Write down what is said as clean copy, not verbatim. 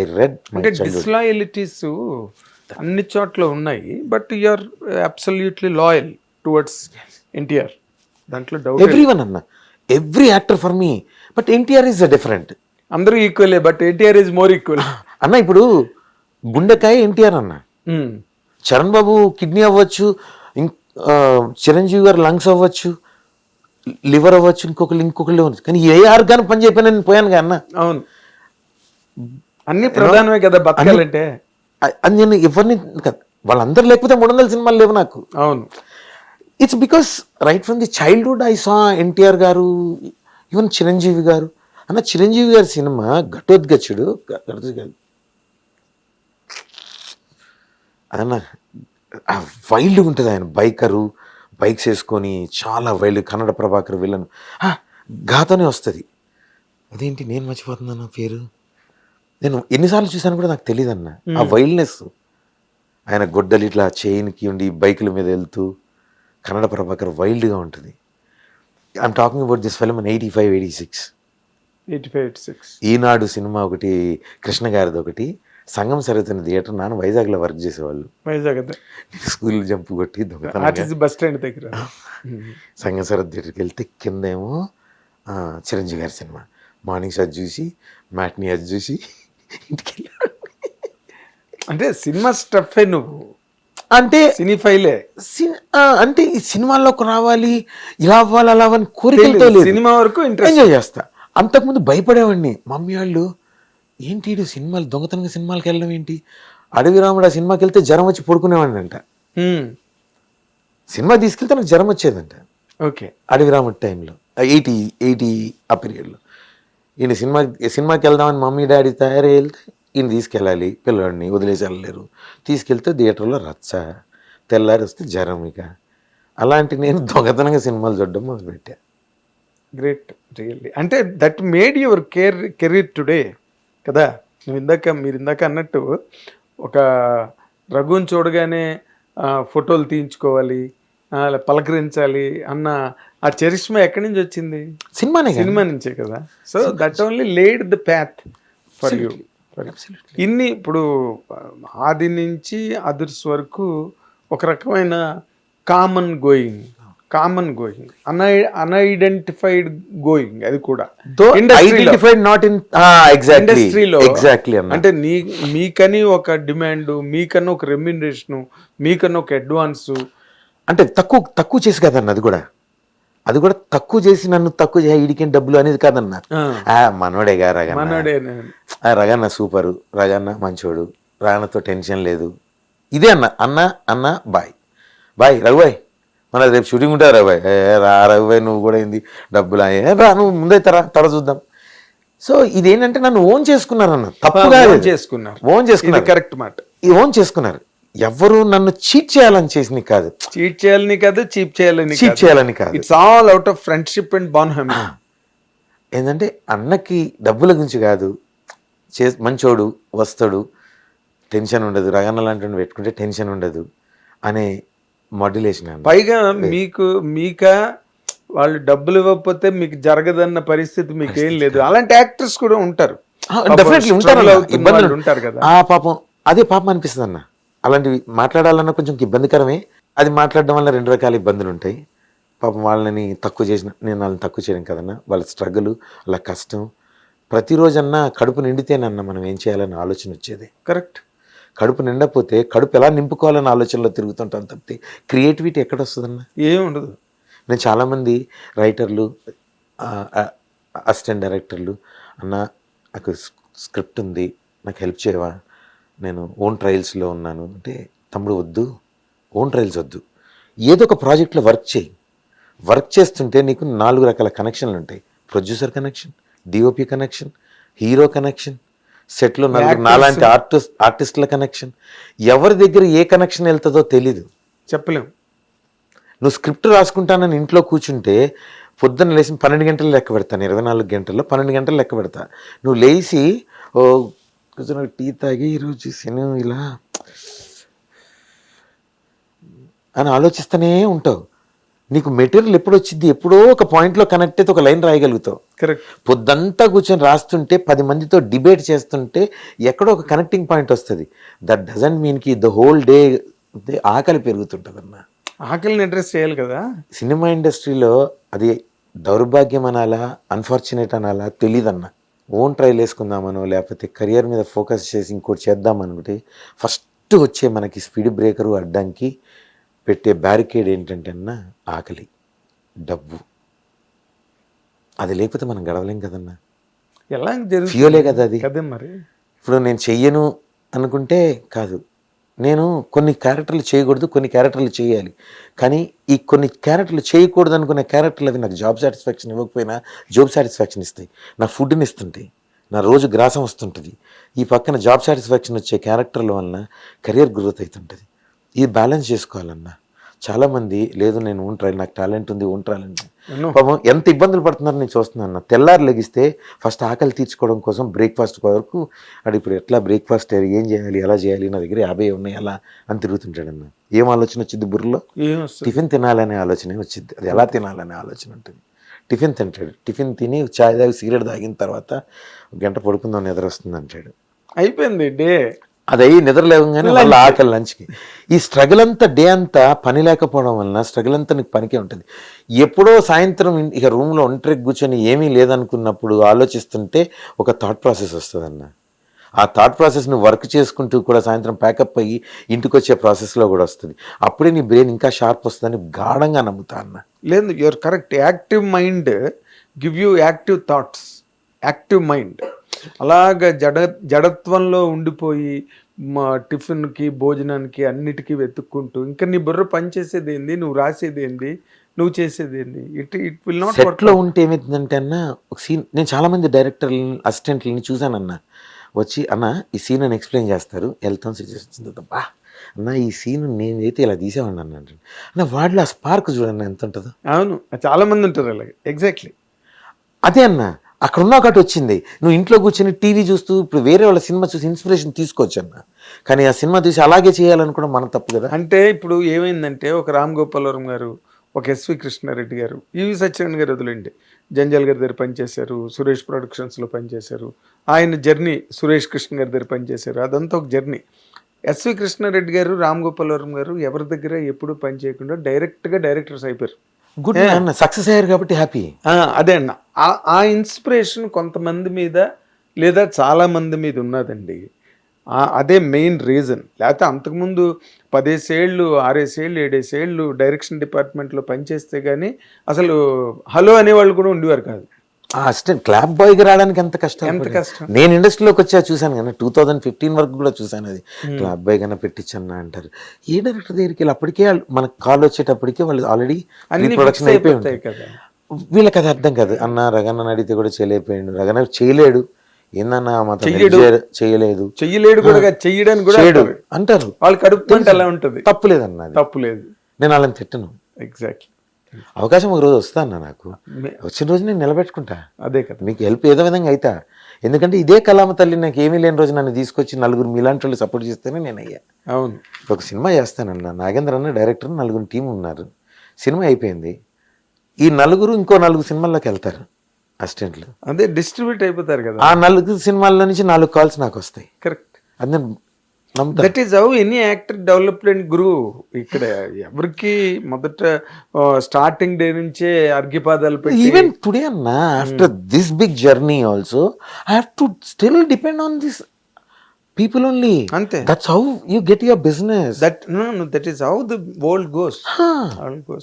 I read my అంటే childhood. Disloyalties అన్ని చోట్ల ఉన్నాయి, but you're absolutely loyal towards NTR, దాంట్లో డౌట్. ఎవ్రీవన్ అన్న, every actor for me, but NTR is different. అందరూ ఈక్వలే, but NTR is more equal. అన్న ఇప్పుడు గుండెకాయ ఎన్టీఆర్ అన్న, చరణ్ బాబు కిడ్నీ అవ్వచ్చు, చిరంజీవి గారు లంగ్స్ అవ్వచ్చు, లివర్ అవ్వచ్చు, ఇంకొకళ్ళు అవ్వచ్చు, కానీ ఏ ఆర్గాన్ పని చెప్పాను నేను పోయాను కదా అన్న. అవును, అన్ని ప్రధానమే కదా బతకాలంటే. అది నేను ఎవరిని కాదు, వాళ్ళందరూ లేకపోతే 300 సినిమాలు లేవు నాకు. అవును, it's because right from the childhood I saw NTR గారు, ఈవెన్ చిరంజీవి గారు. అన్న చిరంజీవి గారి సినిమా ఘటోద్గచుడు అన్న, వైల్డ్ ఉంటుంది ఆయన, బైక్స్ వేసుకొని చాలా వైల్డ్. కన్నడ ప్రభాకర్ విలన్ గాతోనే వస్తుంది. అదేంటి నేను మర్చిపోతున్నా నా పేరు, నేను ఎన్నిసార్లు చూసాను కూడా నాకు తెలియదు అన్న. ఆ వైల్డ్నెస్, ఆయన గొడ్డలు ఇట్లా చైన్కి ఉండి బైకుల మీద వెళ్తూ, కన్నడ ప్రభాకర్ వైల్డ్గా ఉంటుంది. I'm talking about this film in 85-86. Eenadu cinema ఒకటి, కృష్ణ గారిది ఒకటి, సంగం సరతన థియేటర్. నాన్న వైజాగ్లో వర్క్ చేసేవాళ్ళు. వైజాగ్ స్కూల్ జంపు కొట్టి బస్ స్టాండ్ దగ్గర సంగం సరత్ థియేటర్కి వెళ్తే కిందేమో చిరంజీవి గారి సినిమా. మార్నింగ్స్ అది చూసి, మ్యాట్నీ అది చూసి ఇంటికి వెళ్ళాడు. అంటే సినిమా స్టఫ్ నువ్వు, అంటే సినీ ఫైలే. అంటే ఈ సినిమాల్లోకి రావాలి, ఇలా అవ్వాలి, అలా అవ్వాలి కోరికలతో లేదు. సినిమా వరకు ఎంజాయ్ చేస్తా. అంతకుముందు భయపడేవాడిని. మమ్మీ వాళ్ళు ఏంటి సినిమాలు, దొంగతనంగా సినిమాలకి వెళ్ళడం ఏంటి, అడవి రాముడు ఆ సినిమాకి వెళ్తే జ్వరం వచ్చి పడుకునేవాడిని అంట. సినిమా తీసుకెళ్తే నాకు జ్వరం వచ్చేదంట. ఓకే, అడవి రాముడు టైంలో 80 ఆ పీరియడ్లో. ఈయన సినిమాకి వెళ్దామని మమ్మీ డాడీ తయారై వెళ్తే ఈయన తీసుకెళ్ళాలి, పిల్లవాడిని వదిలేసి వెళ్ళలేరు. తీసుకెళ్తే థియేటర్లో రచ్చ, తెల్లారి వస్తే జ్వరం. ఇక అలాంటి నేను దొంగతనంగా సినిమాలు చూడడం మొదలుపెట్టా. Great, really. అంటే that made your career today కదా. మీరు ఇందాక అన్నట్టు ఒక రఘుని చూడగానే ఫోటోలు తీయించుకోవాలి, పలకరించాలి అన్న ఆ చరిష్మా ఎక్కడి నుంచి వచ్చింది? సినిమా నుంచే కదా. So that only laid the path for you. ఇన్ని ఇప్పుడు ఆది నుంచి అదర్స్ వరకు ఒక రకమైన కామన్ గోయింగ్, అన్ఐడెంటిఫైడ్ గోయింగ్, అది కూడా ఇండస్ట్రీలో. అంటే మీకని ఒక డిమాండ్, మీకన్నా ఒక రెమ్యునరేషన్, మీకన్నా ఒక అడ్వాన్స్. అంటే తక్కువ చేసి కదన్న, అది కూడా తక్కువ చేసి నన్ను తక్కువ చేయ ఇడికి డబ్బులు అనేది కాదన్న. మనోడేగా రగన్న సూపరు, రగన్న మంచోడు, రగన్నతో టెన్షన్ లేదు, ఇదే అన్న బాయ్ రఘుబాయ్, మన రేపు షూటింగ్ ఉంటారు రఘుబాయ్, రఘుబాయ్ నువ్వు కూడా ఏంది డబ్బులు రా, నువ్వు ముందైతే త్వర చూద్దాం. సో ఇదేంటంటే నన్ను ఓన్ చేసుకున్నారన్న, తప్పుగా ఓన్ చేసుకున్నారు, కరెక్ట్ మాట. ఓన్ చేసుకున్నారు. ఎవరు నన్ను చీట్ చేయాలని చేసింది కాదు, చీట్ చేయాలని కాదు. It's all out of friendship and bond. ఏంటంటే అన్నకి డబ్బుల గురించి కాదు, మంచోడు వస్తాడు, టెన్షన్ ఉండదు, రగన్న లాంటి పెట్టుకుంటే టెన్షన్ ఉండదు అనే మాడ్యులేషన్. పైగా మీక వాళ్ళు డబ్బులు ఇవ్వకపోతే మీకు జరగదన్న పరిస్థితి మీకేం లేదు. అలాంటి యాక్టర్స్ కూడా ఉంటారు, డెఫినెట్లీ ఉంటారు కదా. ఆ పాపం అదే పాపం అనిపిస్తుంది అన్న. అలాంటివి మాట్లాడాలన్నా కొంచెం ఇబ్బందికరమే. అది మాట్లాడడం వల్ల 2 రకాల ఇబ్బందులు ఉంటాయి. పాపం వాళ్ళని తక్కువ చేసిన, నేను వాళ్ళని తక్కువ చేయడం కదన్నా, వాళ్ళ స్ట్రగుల్, వాళ్ళ కష్టం. ప్రతిరోజన్నా కడుపు నిండితేనన్నా మనం ఏం చేయాలన్న ఆలోచన వచ్చేది. కరెక్ట్. కడుపు నిండకపోతే కడుపు ఎలా నింపుకోవాలన్న ఆలోచనలో తిరుగుతుంటాం తప్పితే క్రియేటివిటీ ఎక్కడ వస్తుందన్నా? ఏముండదు. నేను చాలామంది రైటర్లు, అసిస్టెంట్ డైరెక్టర్లు, అన్న నాకు స్క్రిప్ట్ ఉంది, నాకు హెల్ప్ చేయవా, నేను ఓన్ ట్రయల్స్లో ఉన్నాను అంటే, తమ్ముడు వద్దు, ఓన్ ట్రయల్స్ వద్దు, ఏదో ఒక ప్రాజెక్ట్లో వర్క్ చేస్తుంటే నీకు 4 రకాల కనెక్షన్లు ఉంటాయి. Producer connection, DOP connection, hero connection, సెట్లో నాలాంటి ఆర్టిస్టుల కనెక్షన్. ఎవరి దగ్గర ఏ కనెక్షన్ వెళ్తుందో తెలీదు, చెప్పలేం. నువ్వు స్క్రిప్ట్ రాసుకుంటానని ఇంట్లో కూర్చుంటే పొద్దున్న లేచి 12 గంటలు లెక్క పెడతాను, 24 గంటల్లో 12 గంటలు లెక్క పెడతా. నువ్వు లేచి కూర్చొని టీ తాగి ఈరోజు సినిమా ఇలా అని ఆలోచిస్తూనే ఉంటావు. నీకు మెటీరియల్ ఎప్పుడు వచ్చింది, ఎప్పుడో ఒక పాయింట్లో కనెక్ట్ అయితే ఒక లైన్ రాయగలుగుతావు. కరెక్ట్. పొద్దంతా కూర్చొని రాస్తుంటే 10 మందితో డిబేట్ చేస్తుంటే ఎక్కడో ఒక కనెక్టింగ్ పాయింట్ వస్తుంది. దట్ డజంట్ మీన్ కి ద హోల్ డే ఆకలి పెరుగుతుంటుంది అన్న. ఆకలిని అడ్రస్ చేయాలి కదా. సినిమా ఇండస్ట్రీలో అది దౌర్భాగ్యం అనాలా, అన్ఫార్చునేట్ అనాలా తెలియదన్న. ఓన్ ట్రైల్ వేసుకుందామనో లేకపోతే కెరియర్ మీద ఫోకస్ చేసి ఇంకోటి చేద్దామనుకుంటే ఫస్ట్ వచ్చే మనకి స్పీడ్ బ్రేకరు అడ్డంకి పెట్టే బ్యారికేడ్ ఏంటంటే అన్న ఆకలి, డబ్బు. అది లేకపోతే మనం గడవలేం కదన్నా. ఎలా జరుగుతుంది ఫ్యూలే కదా అది. కదే మరి. ఇప్పుడు నేను చెయ్యను అనుకుంటే కాదు, నేను కొన్ని క్యారెక్టర్లు చేయకూడదు, కొన్ని క్యారెక్టర్లు చేయాలి. కానీ ఈ కొన్ని క్యారెక్టర్లు చేయకూడదు అనుకునే క్యారెక్టర్లు అవి నాకు జాబ్ సాటిస్ఫాక్షన్ ఇవ్వకపోయినా జాబ్ సాటిస్ఫాక్షన్ ఇస్తాయి, నా ఫుడ్ని ఇస్తుంటాయి, నా రోజు గ్రాసం వస్తుంటుంది. ఈ పక్కన జాబ్ సాటిస్ఫాక్షన్ వచ్చే క్యారెక్టర్ల వలన కెరియర్ గ్రోత్ అవుతుంటుంది. ఇది బ్యాలెన్స్ చేసుకోవాలన్నా. చాలామంది లేదు నేను ఓన్ ట్రైల్, నాకు టాలెంట్ ఉంది, ఓన్ టాలెంట్. పాపం ఎంత ఇబ్బందులు పడుతున్నారో నేను చూస్తున్నాను. తెల్లారు లెగిస్తే ఫస్ట్ ఆకలి తీర్చుకోవడం కోసం బ్రేక్ఫాస్ట్ వరకు అది ఇప్పుడు ఎట్లా బ్రేక్ఫాస్ట్ ఏం చేయాలి, ఎలా చేయాలి, నా దగ్గర 50 ఉన్నాయి అలా అని తిరుగుతుంటాడన్న. ఏం ఆలోచన వచ్చింది బుర్రలో? టిఫిన్ తినాలనే ఆలోచనే వచ్చింది. అది ఎలా తినాలనే ఆలోచన ఉంటుంది. టిఫిన్ తింటాడు, టిఫిన్ తిని చాయ్ తాగి సిగరెట్ తాగిన తర్వాత 1 గంట పడుకుందాం నిద్ర వస్తుంది అంటాడు. అయిపోయింది డే. అది అయ్యి నిద్ర లేవగానే మళ్ళీ ఆకలి లంచ్కి. ఈ స్ట్రగుల్ అంతా డే అంతా పని లేకపోవడం వలన స్ట్రగుల్ అంతా నీకు పనికే ఉంటుంది. ఎప్పుడో సాయంత్రం ఇక రూమ్లో ఒంటరికి కూర్చొని ఏమీ లేదనుకున్నప్పుడు ఆలోచిస్తుంటే ఒక థాట్ ప్రాసెస్ వస్తుంది అన్న. ఆ థాట్ ప్రాసెస్ నువ్వు వర్క్ చేసుకుంటూ కూడా సాయంత్రం ప్యాకప్ అయ్యి ఇంటికి వచ్చే ప్రాసెస్లో కూడా వస్తుంది. అప్పుడే నీ బ్రెయిన్ ఇంకా షార్ప్ వస్తుందని గాఢంగా నమ్ముతా అన్న. లేదు, your correct. Active mind give you active thoughts. Active mind అలాగ జడత్వంలో ఉండిపోయి మా టిఫిన్కి, భోజనానికి, అన్నిటికీ వెతుక్కుంటూ ఇంకా నీ బుర్ర పనిచేసేది ఏంది, నువ్వు రాసేది ఏంది, నువ్వు చేసేది ఏంది, ఇట్ విల్ నాట్ వర్క్. సెట్లో ఉంటే ఏమవుతుందంటే అన్న, ఒక సీన్ నేను చాలామంది డైరెక్టర్లని, అసిస్టెంట్లని చూశానన్న. వచ్చి అన్న ఈ సీన్ అని ఎక్స్ప్లెయిన్ చేస్తారు, వెళ్తాం సిచ్యువేషన్ బా అన్న ఈ సీన్ నేనైతే ఇలా తీసేవాడిని అన్న. అన్న వాడిలో ఆ స్పార్క్ చూడన్న ఎంత ఉంటుందో. అవును, చాలా మంది ఉంటారు అలాగే. ఎగ్జాక్ట్లీ అదే అన్న. అక్కడ ఉన్న ఒకటి వచ్చింది, నువ్వు ఇంట్లో కూర్చొని టీవీ చూస్తూ ఇప్పుడు వేరే వాళ్ళ సినిమా చూసి ఇన్స్పిరేషన్ తీసుకోవచ్చు అన్న. కానీ ఆ సినిమా చూసి అలాగే చేయాలనుకోవడం మన తప్పు కదా. అంటే ఇప్పుడు ఏమైందంటే ఒక రామ్ గోపాల్ వర్మ గారు, ఒక ఎస్వి కృష్ణారెడ్డి గారు, ఈవి సత్యనారాయణ గారు వదిలేండి, జంజాల్ గారి దగ్గర పనిచేశారు, సురేష్ ప్రొడక్షన్స్లో పనిచేశారు. ఆయన జర్నీ సురేష్ కృష్ణ గారి దగ్గర పనిచేశారు. అదంతా ఒక జర్నీ. ఎస్వి కృష్ణారెడ్డి గారు, రామ్ గోపాల్ వర్మ గారు ఎవరి దగ్గర ఎప్పుడు పని చేయకుండా డైరెక్ట్గా డైరెక్టర్స్ అయిపోయారు. గుడ్ అన్న, సక్సెస్ అయ్యారు కాబట్టి హ్యాపీ. అదే అన్న, ఆ ఇన్స్పిరేషన్ కొంతమంది మీద లేదా చాలా మంది మీద ఉన్నదండి. అదే మెయిన్ రీజన్. లేకపోతే అంతకుముందు 10 ఏళ్ళు 6 ఏళ్ళు 7 ఏళ్ళు డైరెక్షన్ డిపార్ట్మెంట్లో పనిచేస్తే కానీ అసలు హలో అనేవాళ్ళు కూడా ఉండేవారు కాదు. అసిస్టెంట్ క్లాప్ బాయ్గా రావడానికి ఎంత కష్టం. నేను ఇండస్ట్రీలోకి వచ్చా చూశాను కానీ 2015 వరకు కూడా చూశాను. అది క్లాప్ బాయ్ కన్నా పెట్టించన్నా అంటారు. ఏ డైరెక్టర్ దగ్గరికి వెళ్ళి అప్పటికే మనకు కాల్ వచ్చేటప్పటికే వాళ్ళు ఆల్రెడీ ప్రొడక్షన్ అయిపోయి ఉంటాయి కదా. వీళ్ళకి అది అర్థం కాదు. అన్న రగన్న అడిగితే కూడా చేయలేకపోయాడు, రగన్న చేయలేడు, ఏందన్నా చేయలేదు, చెయ్యలేడు కూడా చెయ్యడానికి కూడా అంటారు. వాళ్ళు కడుపుతుంటే అలా ఉంటుంది. తప్పులేదన్న, తప్పులేదు. నేను వాళ్ళని తిట్టను. ఎగ్జాక్ట్లీ. అవకాశం ఒక రోజు వస్తా అన్న, నాకు వచ్చిన రోజు నేను నిలబెట్టుకుంటా. అదే కదా, మీకు హెల్ప్ ఏదో విధంగా అవుతా. ఎందుకంటే ఇదే కళామ తల్లి నాకు ఏమీ లేని రోజు నన్ను తీసుకొచ్చి 4 మీలాంటి వాళ్ళు సపోర్ట్ చేస్తేనే నేను అయ్యా. అవును, ఒక సినిమా చేస్తానన్న, నాగేంద్ర అన్న డైరెక్టర్, 4 టీం ఉన్నారు. సినిమా అయిపోయింది, ఈ 4 ఇంకో 4 సినిమాల్లోకి వెళ్తారు అసిస్టెంట్లు. అదే డిస్ట్రిబ్యూట్ అయిపోతారు కదా. ఆ 4 సినిమాల్లో నుంచి 4 కాల్స్ నాకు వస్తాయి. కరెక్ట్. అదే that is how any actor development grew. ఇక్కడ ఎవరికి మొదట స్టార్టింగ్ డే నుంచే అర్ఘ్యపాదాలు పెట్టి, ఈవెన్ టుడే అన్న after this big journey also I have to still depend on this people only. Ante. That's how you get your business. That is how the world goes.